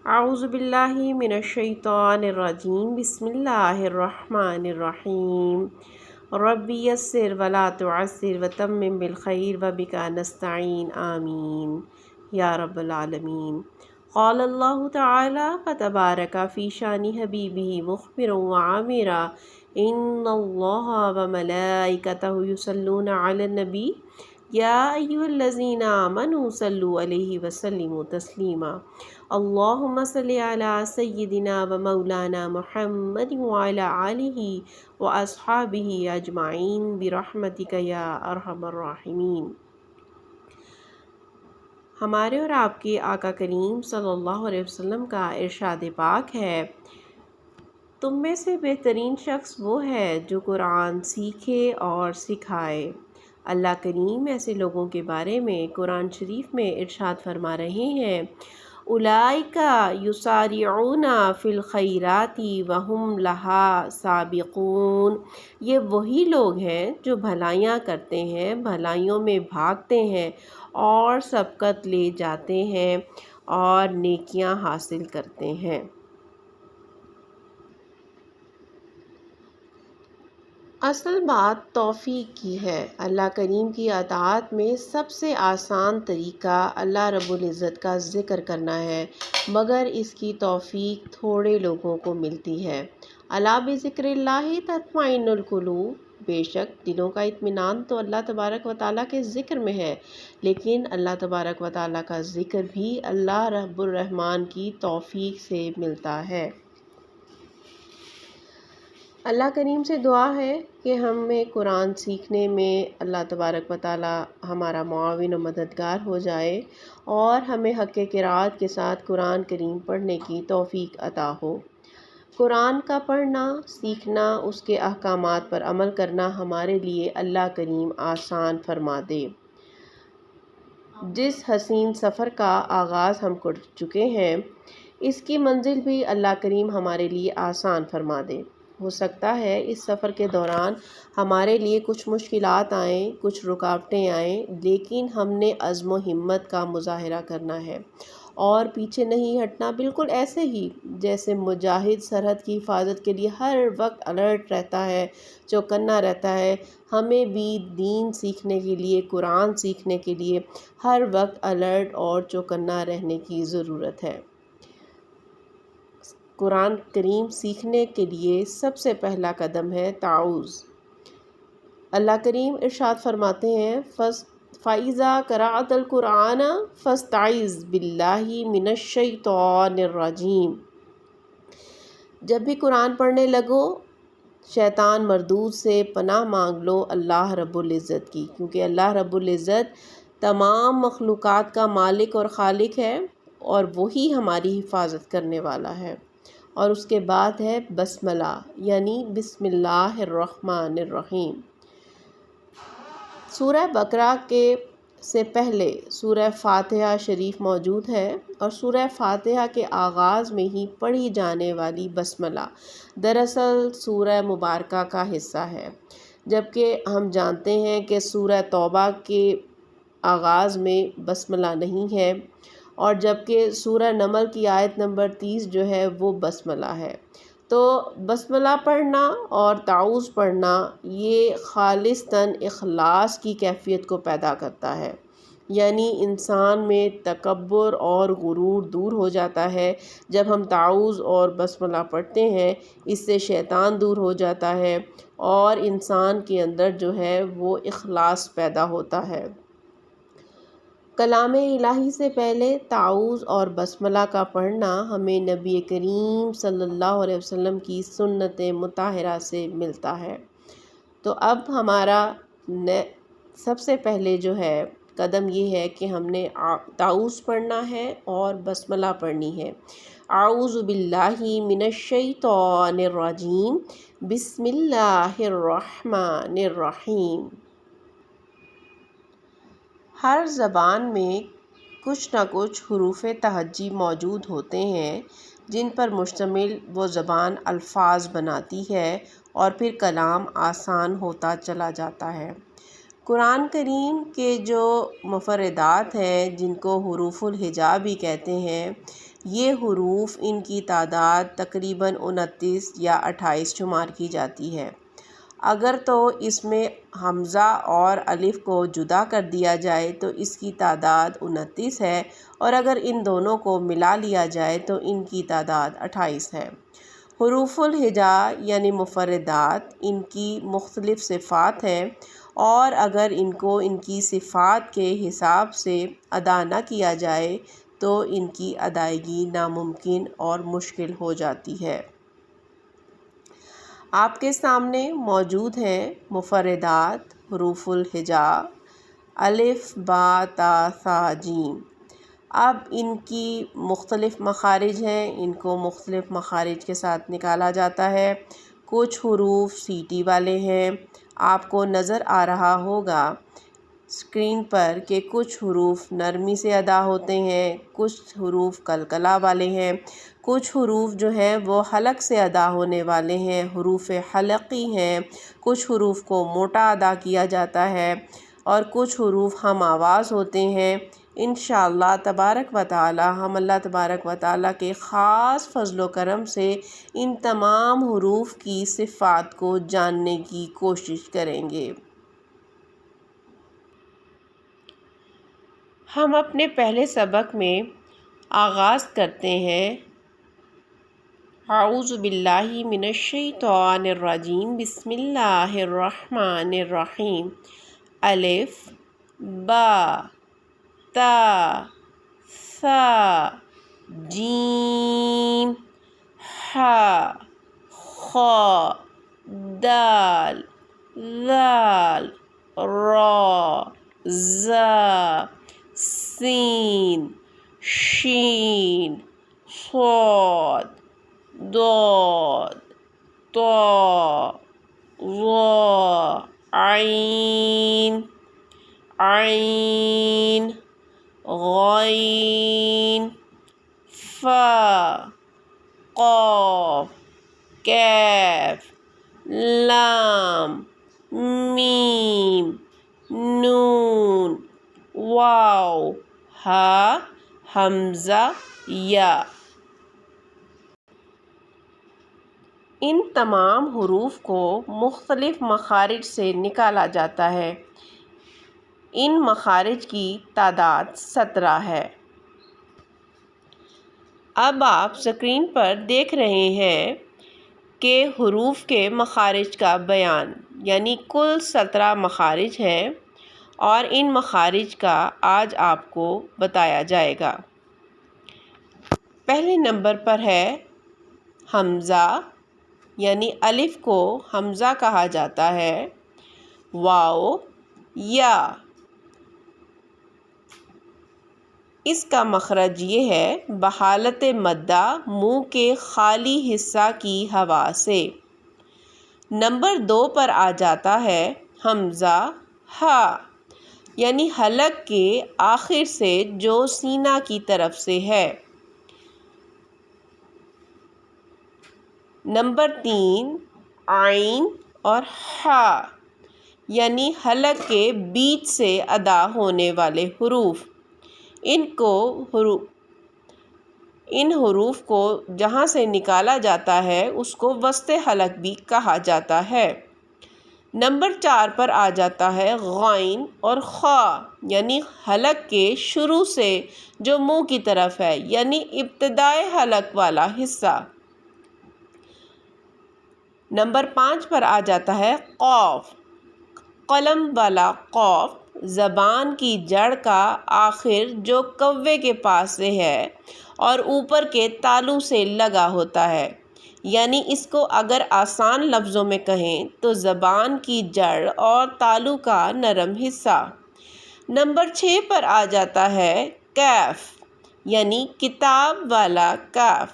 اعوذ باللہ من الشیطان الرجیم بسم اللہ الرحمن الرحیم ربی یسر ولا تعسر وتمم بالخیر وبک نستعین آمین یا رب العالمین۔ قال اللہ تعالی فتبارک فی شان حبیبہ مخبرا وعامرا ان اللہ وملائکتہ یصلون علی النبی یا ایھا الذین آمنوا صلوا علیہ وسلموا تسلیما۔ اللہم صلی علی سیدنا و مولانا محمد وعلی آلہ و اصحابہ اجمعین برحمتک یا ارحم الراحمین۔ ہمارے اور آپ کے آقا کریم صلی اللہ علیہ وسلم کا ارشاد پاک ہے، تم میں سے بہترین شخص وہ ہے جو قرآن سیکھے اور سکھائے۔ اللہ کریم ایسے لوگوں کے بارے میں قرآن شریف میں ارشاد فرما رہے ہیں، اولئک یسارعون فی الخیرات وہم لہا سابقون۔ یہ وہی لوگ ہیں جو بھلائیاں کرتے ہیں، بھلائیوں میں بھاگتے ہیں اور سبقت لے جاتے ہیں اور نیکیاں حاصل کرتے ہیں۔ اصل بات توفیق کی ہے۔ اللہ کریم کی اطاعت میں سب سے آسان طریقہ اللہ رب العزت کا ذکر کرنا ہے، مگر اس کی توفیق تھوڑے لوگوں کو ملتی ہے۔ الا بذکر اللہ تطمئن القلوب، بے شک دلوں کا اطمینان تو اللہ تبارک و تعالیٰ کے ذکر میں ہے، لیکن اللہ تبارک و تعالیٰ کا ذکر بھی اللہ رب الرحمن کی توفیق سے ملتا ہے۔ اللہ کریم سے دعا ہے کہ ہمیں قرآن سیکھنے میں اللہ تبارک و تعالیٰ ہمارا معاون و مددگار ہو جائے اور ہمیں حق قرات کے ساتھ قرآن کریم پڑھنے کی توفیق عطا ہو۔ قرآن کا پڑھنا، سیکھنا، اس کے احکامات پر عمل کرنا ہمارے لیے اللہ کریم آسان فرما دے۔ جس حسین سفر کا آغاز ہم کر چکے ہیں، اس کی منزل بھی اللہ کریم ہمارے لیے آسان فرما دے۔ ہو سکتا ہے اس سفر کے دوران ہمارے لیے کچھ مشکلات آئیں، کچھ رکاوٹیں آئیں، لیکن ہم نے عزم و ہمت کا مظاہرہ کرنا ہے اور پیچھے نہیں ہٹنا، بالکل ایسے ہی جیسے مجاہد سرحد کی حفاظت کے لیے ہر وقت الرٹ رہتا ہے، چوکنا رہتا ہے۔ ہمیں بھی دین سیکھنے کے لیے، قرآن سیکھنے کے لیے ہر وقت الرٹ اور چوکنا رہنے کی ضرورت ہے۔ قرآن کریم سیکھنے کے لیے سب سے پہلا قدم ہے تعوذ۔ اللہ کریم ارشاد فرماتے ہیں، فَإِذَا قَرَأْتَ الْقُرْآنَ فَاسْتَعِذْ بِاللَّهِ مِنَ الشَّيْطَانِ الرَّجِيمِ۔ جب بھی قرآن پڑھنے لگو، شیطان مردود سے پناہ مانگ لو اللہ رب العزت کی، کیونکہ اللہ رب العزت تمام مخلوقات کا مالک اور خالق ہے اور وہی ہماری حفاظت کرنے والا ہے۔ اور اس کے بعد ہے بسملہ، یعنی بسم اللہ الرحمن الرحیم۔ سورہ بقرہ سے پہلے سورہ فاتحہ شریف موجود ہے اور سورہ فاتحہ کے آغاز میں ہی پڑھی جانے والی بسملہ دراصل سورہ مبارکہ کا حصہ ہے، جبکہ ہم جانتے ہیں کہ سورہ توبہ کے آغاز میں بسملہ نہیں ہے، اور جبکہ سورہ نمل کی آیت نمبر 30 جو ہے وہ بسملہ ہے۔ تو بسملہ پڑھنا اور تعوذ پڑھنا یہ خالصتاً اخلاص کی کیفیت کو پیدا کرتا ہے، یعنی انسان میں تکبر اور غرور دور ہو جاتا ہے۔ جب ہم تعوذ اور بسملہ پڑھتے ہیں، اس سے شیطان دور ہو جاتا ہے اور انسان کے اندر جو ہے وہ اخلاص پیدا ہوتا ہے۔ کلام الہی سے پہلے تعوذ اور بسملہ کا پڑھنا ہمیں نبی کریم صلی اللہ علیہ وسلم کی سنت مطہرہ سے ملتا ہے۔ تو اب ہمارا سب سے پہلے جو ہے قدم یہ ہے کہ ہم نے تعوذ پڑھنا ہے اور بسملہ پڑھنی ہے۔ اعوذ باللہ من الشیطان الرجیم، بسم اللہ الرحمن الرحیم۔ ہر زبان میں کچھ نہ کچھ حروف تہجی موجود ہوتے ہیں جن پر مشتمل وہ زبان الفاظ بناتی ہے اور پھر کلام آسان ہوتا چلا جاتا ہے۔ قرآن کریم کے جو مفردات ہیں جن کو حروف الہجا بھی کہتے ہیں، یہ حروف ان کی تعداد تقریباً 29 یا 28 شمار کی جاتی ہے۔ اگر تو اس میں حمزہ اور الف کو جدا کر دیا جائے تو اس کی تعداد 29 ہے، اور اگر ان دونوں کو ملا لیا جائے تو ان کی تعداد 28 ہے۔ حروف الہجا یعنی مفردات، ان کی مختلف صفات ہیں، اور اگر ان کو ان کی صفات کے حساب سے ادا نہ کیا جائے تو ان کی ادائیگی ناممکن اور مشکل ہو جاتی ہے۔ آپ کے سامنے موجود ہیں مفردات حروف الہجا: الف، با، تا، ثا، جیم۔ اب ان کی مختلف مخارج ہیں، ان کو مختلف مخارج کے ساتھ نکالا جاتا ہے۔ کچھ حروف سیٹی والے ہیں۔ آپ کو نظر آ رہا ہوگا اسکرین پر کہ کچھ حروف نرمی سے ادا ہوتے ہیں، کچھ حروف قلقلہ والے ہیں، کچھ حروف جو ہیں وہ حلق سے ادا ہونے والے ہیں، حروف حلقی ہیں، کچھ حروف کو موٹا ادا کیا جاتا ہے، اور کچھ حروف ہم آواز ہوتے ہیں۔ انشاءاللہ تبارک و تعالی ہم اللہ تبارک و تعالی کے خاص فضل و کرم سے ان تمام حروف کی صفات کو جاننے کی کوشش کریں گے۔ ہم اپنے پہلے سبق میں آغاز کرتے ہیں اعوذ باللہ من الشیطان الرجیم، بسم اللہ الرحمن الرحیم۔ الف، با، تا، ثا، جیم، حا، خا، دال، ذال، را، زا، سین، شین، صاد، ضاد، طا، ظا، عین، عین، غین، فا، قاف، کیف، لام، میم، نون، واو، ہا، حمزہ، یا۔ ان تمام حروف کو مختلف مخارج سے نکالا جاتا ہے۔ ان مخارج کی تعداد 17 ہے۔ اب آپ اسکرین پر دیکھ رہے ہیں کہ حروف کے مخارج کا بیان، یعنی کل 17 مخارج ہیں، اور ان مخارج کا آج آپ کو بتایا جائے گا۔ پہلے نمبر پر ہے حمزہ، یعنی الف کو حمزہ کہا جاتا ہے۔ واو، یا۔ اس کا مخرج یہ ہے بحالت مدہ منہ کے خالی حصہ کی ہوا سے۔ نمبر 2 پر آ جاتا ہے حمزہ ہا، یعنی حلق کے آخر سے جو سینہ کی طرف سے ہے۔ نمبر 3 عین اور ہا، یعنی حلق کے بیچ سے ادا ہونے والے حروف۔ ان حروف کو جہاں سے نکالا جاتا ہے اس کو وسط حلق بھی کہا جاتا ہے۔ نمبر 4 پر آ جاتا ہے غین اور خا، یعنی حلق کے شروع سے جو منہ کی طرف ہے، یعنی ابتدائے حلق والا حصہ۔ نمبر 5 پر آ جاتا ہے قاف، قلم والا قاف، زبان کی جڑ کا آخر جو کوے کے پاس سے ہے اور اوپر کے تالو سے لگا ہوتا ہے، یعنی اس کو اگر آسان لفظوں میں کہیں تو زبان کی جڑ اور تالو کا نرم حصہ۔ نمبر 6 پر آ جاتا ہے کیف، یعنی کتاب والا کاف،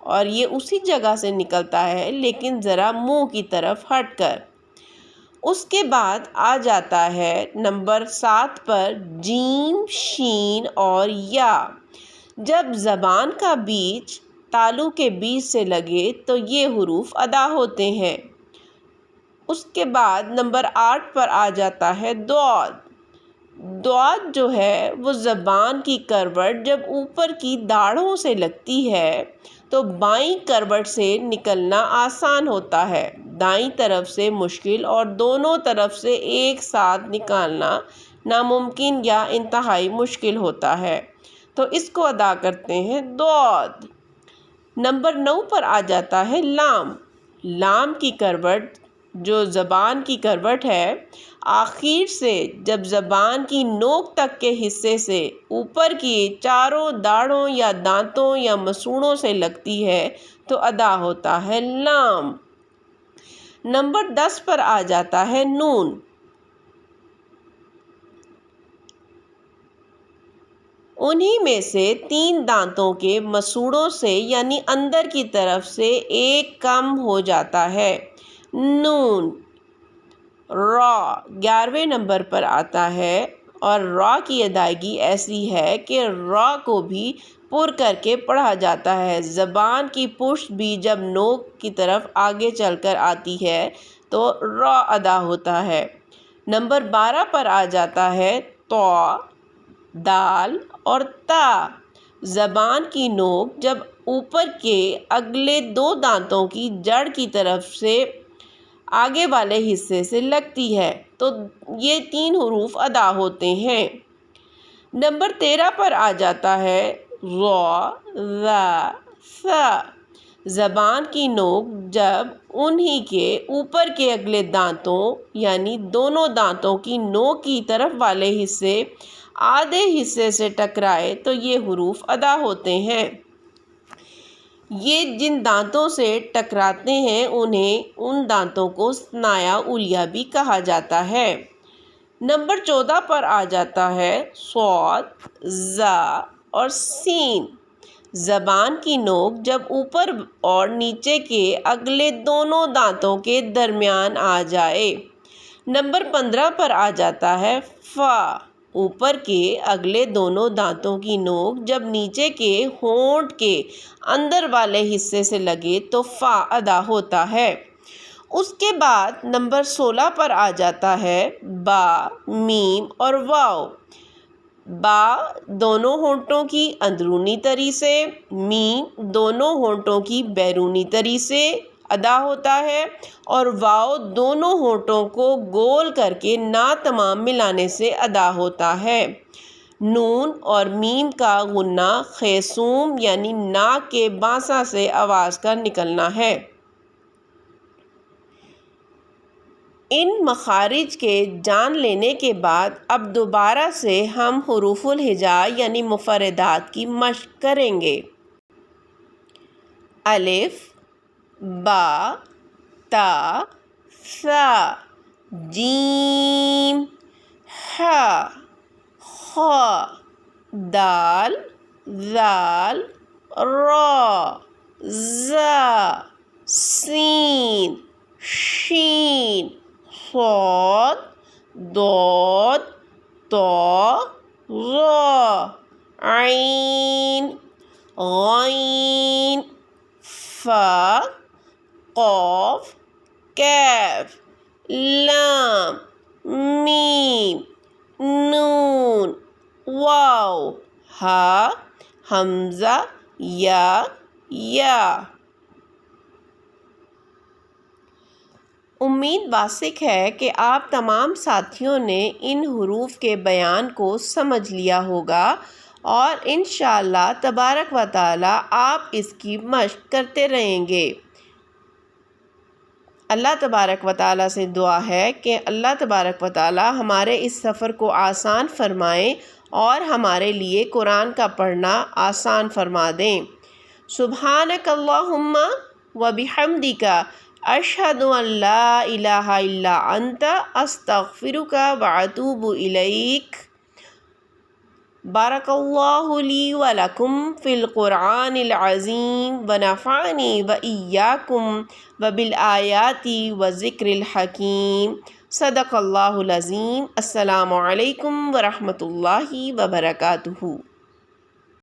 اور یہ اسی جگہ سے نکلتا ہے لیکن ذرا منہ کی طرف ہٹ کر۔ اس کے بعد آ جاتا ہے نمبر 7 پر جیم، شین اور یا۔ جب زبان کا بیچ تالو کے بیچ سے لگے تو یہ حروف ادا ہوتے ہیں۔ اس کے بعد نمبر 8 پر آ جاتا ہے دعاد۔ دعاد جو ہے وہ زبان کی کروٹ جب اوپر کی داڑھوں سے لگتی ہے تو بائیں کروٹ سے نکلنا آسان ہوتا ہے، دائیں طرف سے مشکل اور دونوں طرف سے ایک ساتھ نکالنا ناممکن یا انتہائی مشکل ہوتا ہے، تو اس کو ادا کرتے ہیں دعاد۔ نمبر 9 پر آ جاتا ہے لام۔ لام کی کروٹ جو زبان کی کروٹ ہے آخر سے جب زبان کی نوک تک کے حصے سے اوپر کی چاروں داڑھوں یا دانتوں یا مسوڑوں سے لگتی ہے تو ادا ہوتا ہے لام۔ نمبر 10 پر آ جاتا ہے نون۔ انہی میں سے 3 دانتوں کے مسوڑوں سے یعنی اندر کی طرف سے ایک کم ہو جاتا ہے، نون۔ را 11ویں نمبر پر آتا ہے اور را کی ادائیگی ایسی ہے کہ را کو بھی پر کر کے پڑھا جاتا ہے، زبان کی پشت بھی جب نوک کی طرف آگے چل کر آتی ہے تو را ادا ہوتا ہے۔ نمبر 12 پر آ جاتا ہے طا، دال اور تا۔ زبان کی نوک جب اوپر کے اگلے 2 دانتوں کی جڑ کی طرف سے آگے والے حصے سے لگتی ہے تو یہ 3 حروف ادا ہوتے ہیں۔ نمبر 13 پر آ جاتا ہے را، ذا، ثا۔ زبان کی نوک جب انہی کے اوپر کے اگلے دانتوں یعنی دونوں دانتوں کی نوک کی طرف والے حصے آدھے حصے سے ٹکرائے تو یہ حروف ادا ہوتے ہیں۔ یہ جن دانتوں سے ٹکراتے ہیں انہیں ان دانتوں کو ثنایا علیٰ بھی کہا جاتا ہے۔ نمبر 14 پر آ جاتا ہے صاد، زا اور سین۔ زبان کی نوک جب اوپر اور نیچے کے اگلے دونوں دانتوں کے درمیان آ جائے۔ نمبر 15 پر آ جاتا ہے فا۔ اوپر کے اگلے دونوں دانتوں کی نوک جب نیچے کے ہونٹ کے اندر والے حصے سے لگے تو فا ادا ہوتا ہے۔ اس کے بعد نمبر 16 پر آ جاتا ہے با، میم اور واو۔ با دونوں ہونٹوں کی اندرونی تری سے، میم دونوں ہونٹوں کی بیرونی تری سے ادا ہوتا ہے اور واو دونوں ہونٹوں کو گول کر کے نا تمام ملانے سے ادا ہوتا ہے۔ نون اور میم کا غنہ خیصوم یعنی ناک کے بانسا سے آواز کا نکلنا ہے۔ ان مخارج کے جان لینے کے بعد اب دوبارہ سے ہم حروف الہجا یعنی مفردات کی مشق کریں گے۔ الف، با، تا، ثا، جیم، حا، خا، دال، ذال، را، زا، سین، شین، صاد، ضاد، طا، ظا، عین، غین، فا، قاف، کاف، لام، میم، نون، واو، ہا، حمزہ، یا۔ امید واثق ہے کہ آپ تمام ساتھیوں نے ان حروف کے بیان کو سمجھ لیا ہوگا اور انشاءاللہ تبارک و تعالی آپ اس کی مشق کرتے رہیں گے۔ اللہ تبارک و تعالی سے دعا ہے کہ اللہ تبارک و تعالی ہمارے اس سفر کو آسان فرمائیں اور ہمارے لیے قرآن کا پڑھنا آسان فرما دیں۔ سبحانک اللہم و بحمدک اشہد ان لا الہ الا انت استغفرک و اتوب الیک۔ بارک اللہ لی و لکم فی القرآن العظیم و نفعنی و ایاکم و بالآیات و ذکر الحکیم۔ صدق اللہ العظیم۔ السلام علیکم ورحمۃ اللہ وبرکاتہ۔